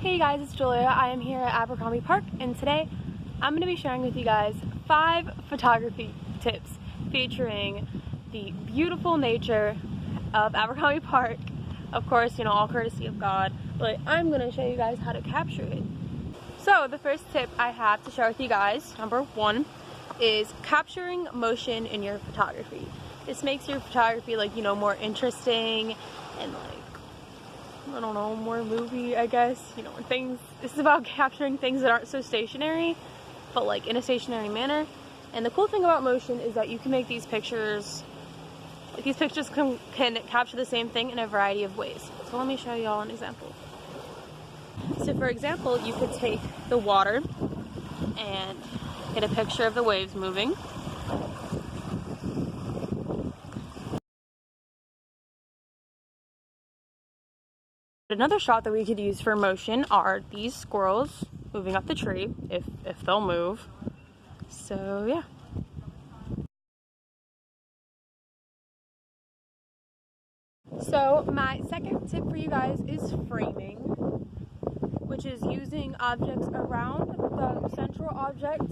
Hey guys, it's Julia. I am here at Abercrombie Park, and today I'm going to be sharing with you guys 5 photography tips featuring the beautiful nature of Abercrombie Park. Of course, you know, all courtesy of God, but I'm going to show you guys how to capture it. So the first tip I have to share with you guys, number 1, is capturing motion in your photography. This makes your photography, like, you know, more interesting and, like, I don't know, more movie, I guess. You know, this is about capturing things that aren't so stationary, but like in a stationary manner. And the cool thing about motion is that you can make these pictures can capture the same thing in a variety of ways. So let me show you all an example. So for example, you could take the water and get a picture of the waves moving. Another shot that we could use for motion are these squirrels moving up the tree, if they'll move. So yeah. So my second tip for you guys is framing, which is using objects around the central object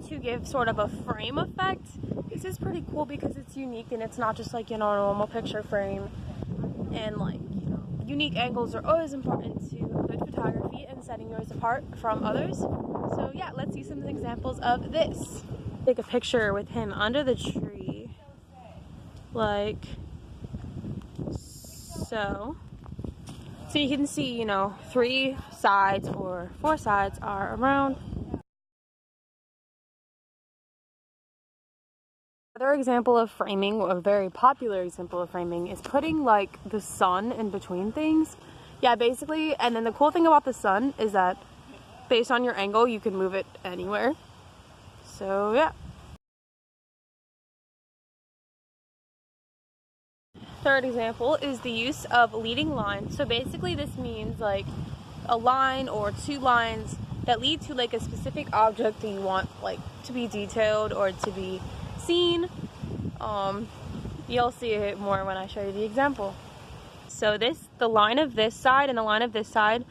to give sort of a frame effect. This is pretty cool because it's unique and it's not just like, you know, a normal picture frame. And like, unique angles are always important to good photography and setting yours apart from others. So yeah, let's see some examples of this. Take a picture with him under the tree, like so. So you can see, you know, 3 sides or 4 sides are around. Another example of framing, a very popular example of framing, is putting like the sun in between things. Yeah, basically, and then the cool thing about the sun is that based on your angle, you can move it anywhere. So yeah. Third example is the use of leading lines. So basically this means like a line or 2 lines that lead to like a specific object that you want like to be detailed or to be seen. You'll see it more when I show you the example. So the line of this side and the line of this side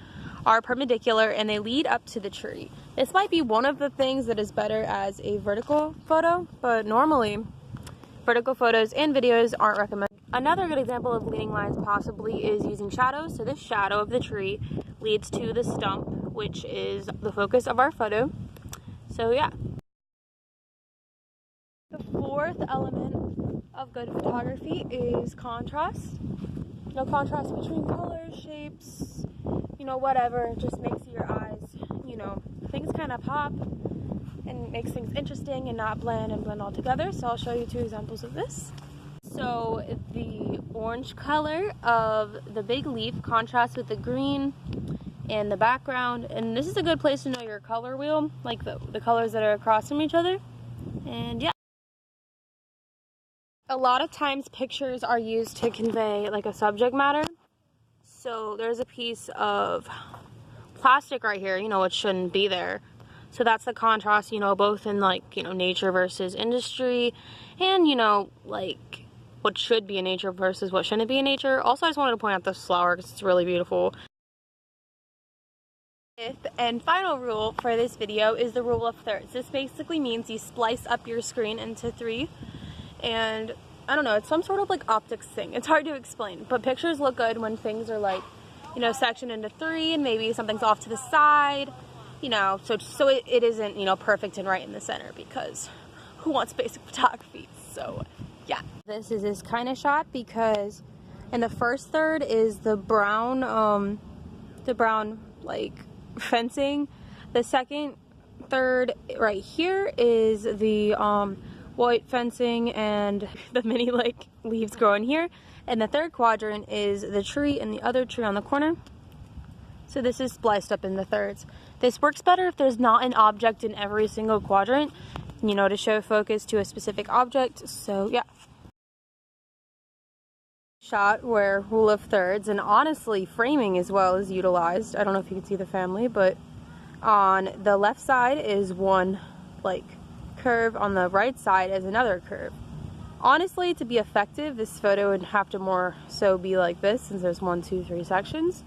are perpendicular and they lead up to the tree. This might be one of the things that is better as a vertical photo, but normally vertical photos and videos aren't recommended. Another good example of leading lines possibly is using shadows. So this shadow of the tree leads to the stump, which is the focus of our photo. So yeah. The 4th element of good photography is contrast. You know, contrast between colors, shapes, you know, whatever, just makes your eyes, you know, things kind of pop and makes things interesting and not bland and blend all together. So I'll show you 2 examples of this. So the orange color of the big leaf contrasts with the green in the background, and this is a good place to know your color wheel, like the colors that are across from each other. And yeah. A lot of times pictures are used to convey like a subject matter. So there's a piece of plastic right here, you know, which shouldn't be there. So that's the contrast, you know, both in like, you know, nature versus industry, and, you know, like what should be in nature versus what shouldn't be in nature. Also, I just wanted to point out this flower because it's really beautiful. 5th and final rule for this video is the rule of thirds. This basically means you splice up your screen into 3. And I don't know, it's some sort of like optics thing. It's hard to explain, but pictures look good when things are like, you know, sectioned into 3 and maybe something's off to the side, you know, so it isn't, you know, perfect and right in the center, because who wants basic photography? So yeah. This is this kind of shot because in the first third is the brown like fencing. The second third right here is the white fencing and the mini like leaves growing here, and the 3rd quadrant is the tree and the other tree on the corner. So this is spliced up in the thirds. This works better if there's not an object in every single quadrant, you know, to show focus to a specific object. So yeah. Shot where rule of thirds and honestly framing as well is utilized. I don't know if you can see the family, but on the left side is one like curve, on the right side is another curve. Honestly, to be effective, this photo would have to more so be like this, since there's 1, 2, 3 sections.